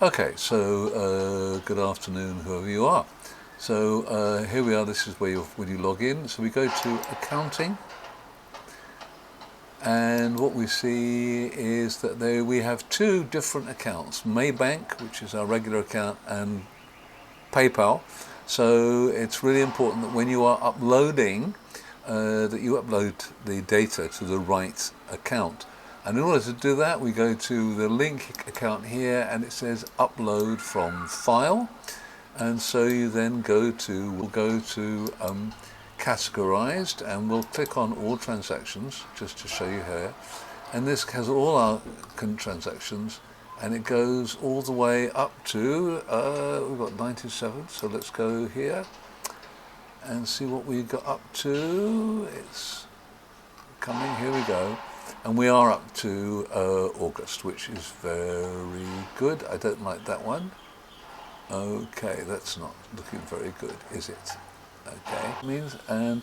Okay, so good afternoon, whoever you are. So here we are. This is where when you log in. So we go to accounting, and what we see is that we have two different accounts: Maybank, which is our regular account, and PayPal. So it's really important that when you are uploading, that you upload the data to the right account. And in order to do that, we go to the link account here, and it says upload from file. And so you then we'll go to categorized, and we'll click on all transactions just to show you here. And this has all our transactions, and it goes all the way up to, we've got 97, so let's go here and see what we got up to. It's coming, here we go. And we are up to August, which is very good. I don't like that one. Okay, that's not looking very good, is it? Okay,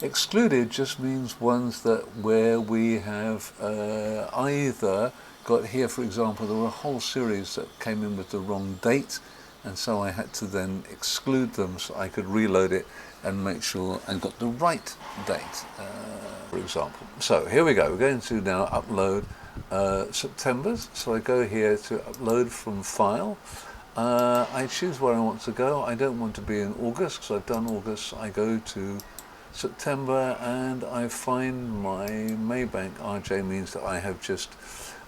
excluded just means ones where we have either got here, for example, there were a whole series that came in with the wrong date, and so I had to then exclude them so I could reload it and make sure I got the right date, for example. So here we go, we're going to now upload September's. So I go here to upload from file. I choose where I want to go. I don't want to be in August because I've done August. I go to September and I find my Maybank. RJ means that I have just,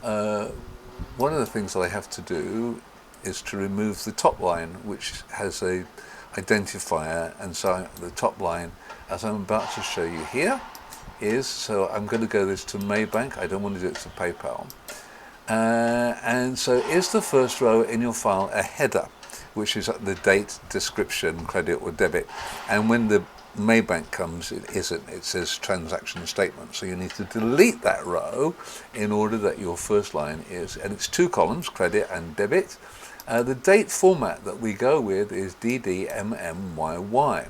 one of the things that I have to do is to remove the top line, which has a identifier, and so the top line, as I'm about to show you here, is, so I'm going to go this to Maybank. I don't want to do it to PayPal. And so is the first row in your file a header, which is the date, description, credit or debit, and when the Maybank comes, it isn't. It says transaction statement. So you need to delete that row in order that your first line is, and it's two columns, credit and debit. The date format that we go with is DDMMYY.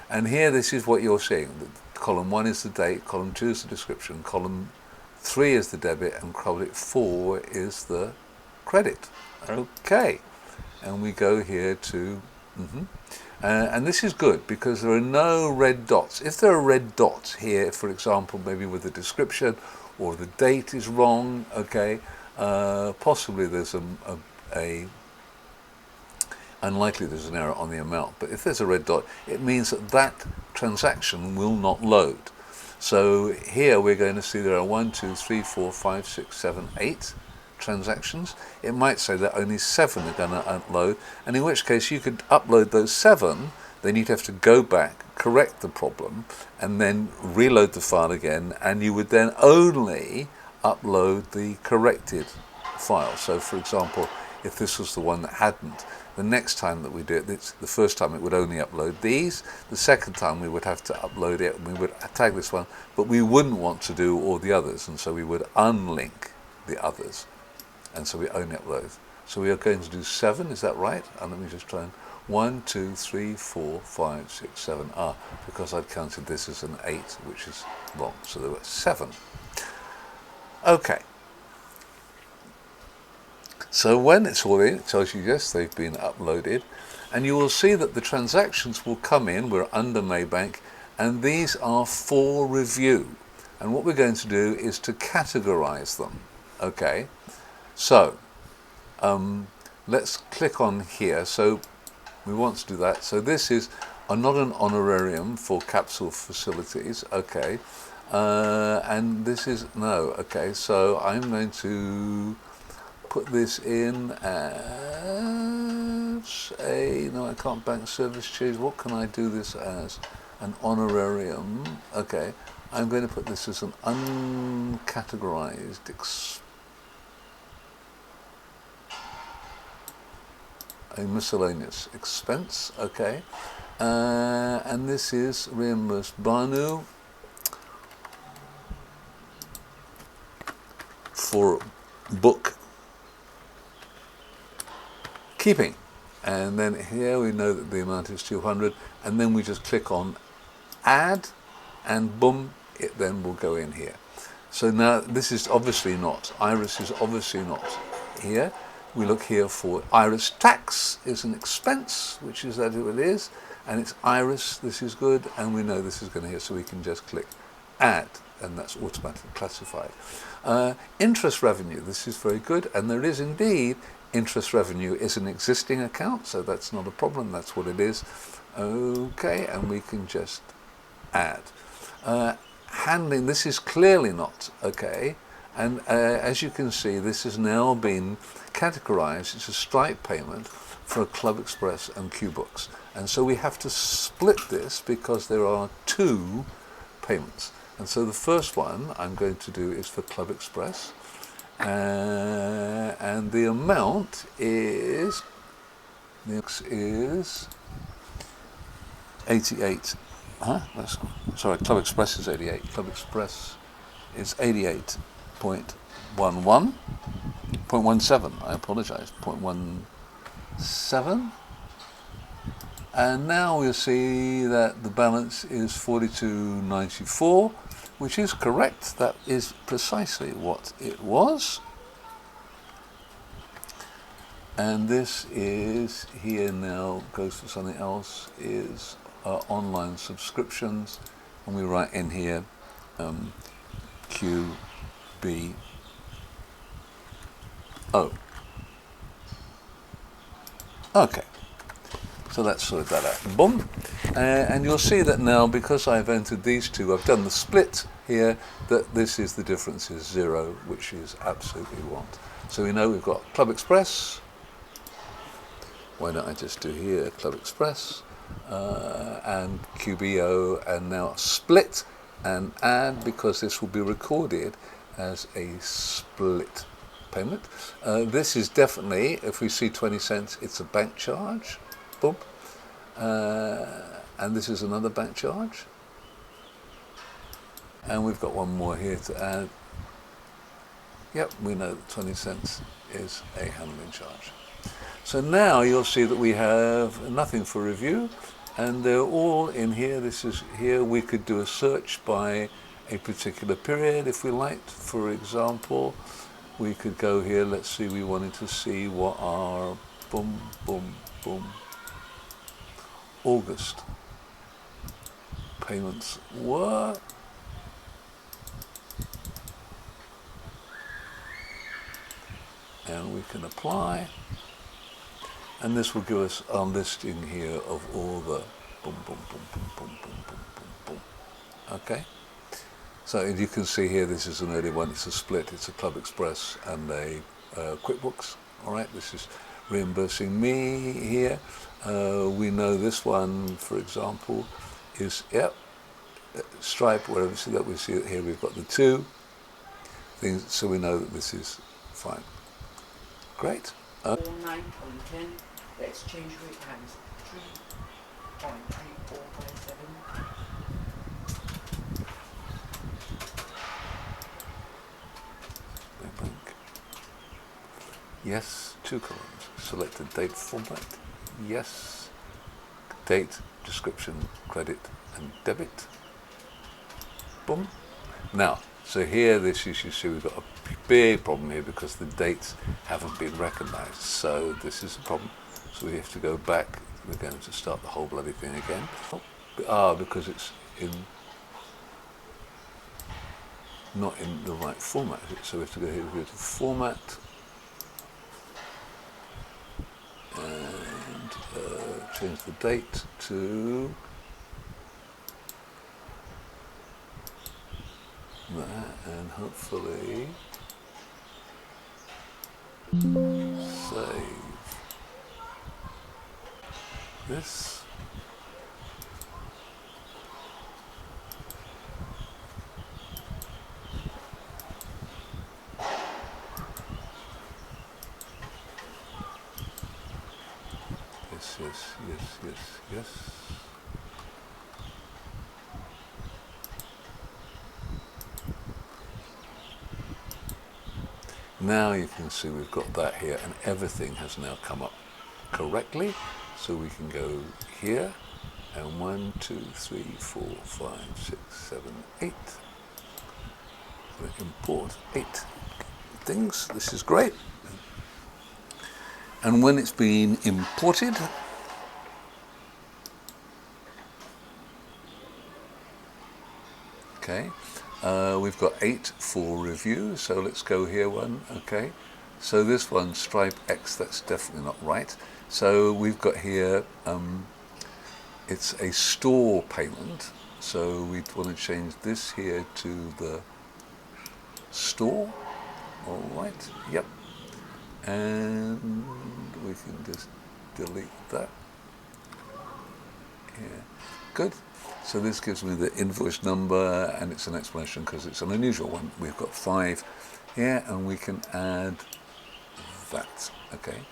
And here this is what you're seeing. Column 1 is the date, column 2 is the description, column 3 is the debit, and column 4 is the credit. Okay, and we go here to, and this is good because there are no red dots. If there are red dots here, for example, maybe with the description or the date is wrong, okay, possibly there's unlikely there's an error on the amount, but if there's a red dot, it means that transaction will not load. So here we're going to see there are 1, 2, 3, 4, 5, 6, 7, 8 transactions. It might say that only 7 are going to upload, and in which case you could upload those 7, then you'd have to go back, correct the problem, and then reload the file again, and you would then only upload the corrected file. So for example, if this was the one that hadn't, the next time that we do it, the first time it would only upload these, the second time we would have to upload it, and we would tag this one, but we wouldn't want to do all the others, and so we would unlink the others, and so we only upload. So we are going to do 7, is that right? And let me just try and 1, 2, 3, 4, 5, 6, 7. Because I've counted this as an 8, which is wrong, so there were 7. Okay. So when it's all in, it tells you yes, they've been uploaded, and you will see that the transactions will come in. We're under Maybank, and these are for review. And what we're going to do is to categorize them. Okay, so let's click on here. So we want to do that. So this is not an honorarium for capsule facilities. Okay, and this is no. Okay, so I'm going to put this in as no, I can't, bank service charge. What can I do this as? An honorarium. Okay, I'm going to put this as an uncategorized a miscellaneous expense. Okay, and this is reimbursed Banu for book keeping, and then here we know that the amount is 200, and then we just click on add, and boom, it then will go in here. So now this is obviously not, Iris is obviously not here, we look here for Iris tax is an expense, which is that it is, and it's Iris, this is good, and we know this is going to here, so we can just click add, and that's automatically classified. Interest revenue, this is very good, and there is indeed interest revenue is an existing account, so that's not a problem, that's what it is. Okay, and we can just add. Handling, this is clearly not okay, and as you can see, this has now been categorized. It's a Stripe payment for Club Express and QBooks, and so we have to split this because there are two payments. And so the first one I'm going to do is for Club Express, and the amount is 88. Sorry, Club Express is 88. Club Express is 88.17. I apologise. 0.17. And now we'll see that the balance is 42.94, which is correct. That is precisely what it was. And this is here now, goes to something else, is online subscriptions, and we write in here QBO. Okay, so let's sort that out. Boom. And you'll see that now, because I've entered these two, I've done the split here, that this is the difference is 0, which is absolutely what. So we know we've got Club Express. Why don't I just do here Club Express and QBO, and now split and add, because this will be recorded as a split payment. This is definitely, if we see 20 cents, it's a bank charge. Boom. And this is another bank charge. And we've got one more here to add. Yep, we know that 20 cents is a handling charge. So now you'll see that we have nothing for review, and they're all in here. This is here. We could do a search by a particular period if we liked. For example, we could go here. Let's see, we wanted to see what our August payments were. And we can apply. And this will give us our listing here of all the Okay. So you can see here, this is an early one. It's a split. It's a Club Express and a QuickBooks. All right. This is reimbursing me here. We know this one, for example, is Stripe. Wherever we see that, we see it here. We've got the two things, so we know that this is fine. Great. 49.10. The exchange rate times 3.3457. Bank. Yes, two columns. Select the date format. Yes. Date, description, credit, and debit. Boom. Now, so here, this is, you see, we've got a big problem here because the dates haven't been recognized. So this is a problem. So we have to go back. We're going to start the whole bloody thing again. Because it's not in the right format. So we have to go here, go to format, and change the date to that, and hopefully save this. Yes. Now you can see we've got that here, and everything has now come up correctly. So we can go here, and 1, 2, 3, 4, 5, 6, 7, 8. So import 8 things. This is great. And when it's been imported, okay, we've got 8 for review, so let's go here one, okay. So this one, stripe X, that's definitely not right. So we've got here, it's a store payment, so we want to change this here to the store, all right, yep. And we can just delete that. Yeah, good. So this gives me the invoice number, and it's an explanation because it's an unusual one. We've got 5 here, and we can add that. Okay.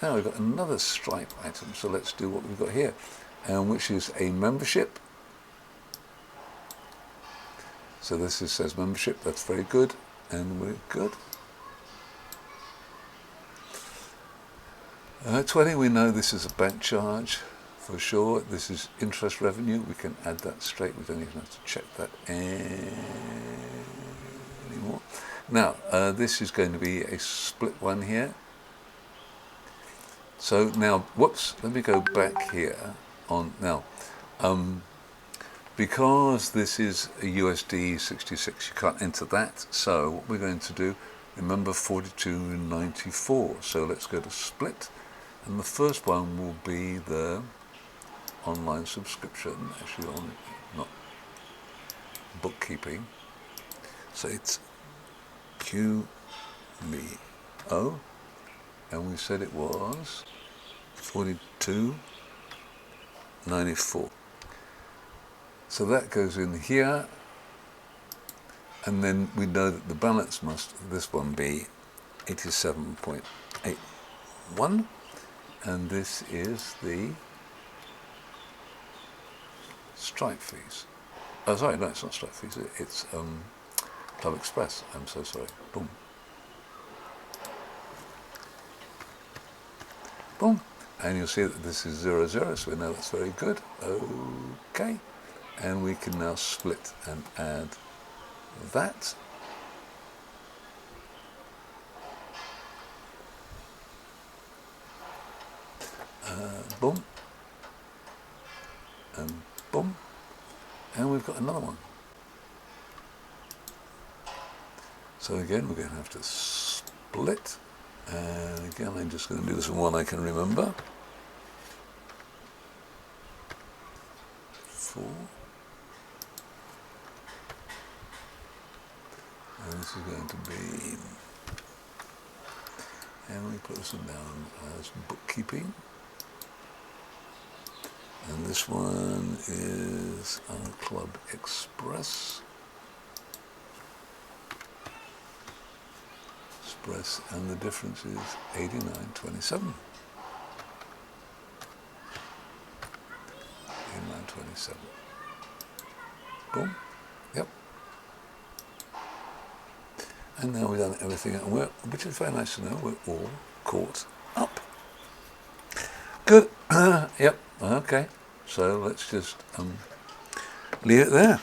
Now we've got another Stripe item, so let's do what we've got here, which is a membership. So this says membership. That's very good, and we're good. 20, we know this is a bank charge for sure. This is interest revenue. We can add that straight. We don't even have to check that anymore. Now, this is going to be a split one here. So now, whoops, let me go back here on now. Because this is a USD 66, you can't enter that. So what we're going to do, remember 42.94. So let's go to split. And the first one will be the online subscription, actually on not bookkeeping. So it's QBO, and we said it was 42.94. So that goes in here, and then we know that the balance must, this one, be 87.81. And this is the Stripe fees. Oh, sorry, no, it's not Stripe fees. It's Club Express. I'm so sorry. Boom. Boom. And you'll see that this is 00, so we know that's very good. Okay. And we can now split and add that. Boom, and boom, and we've got another one. So again, we're going to have to split, and again, I'm just going to do this one I can remember. 4, and this is going to be, and we put this one down as bookkeeping. And this one is Club Express. And the difference is 89.27. 89.27. Boom. Yep. And now we've done everything, and which is very nice to know, we're all caught up. Good. Yep. Okay. So let's just leave it there.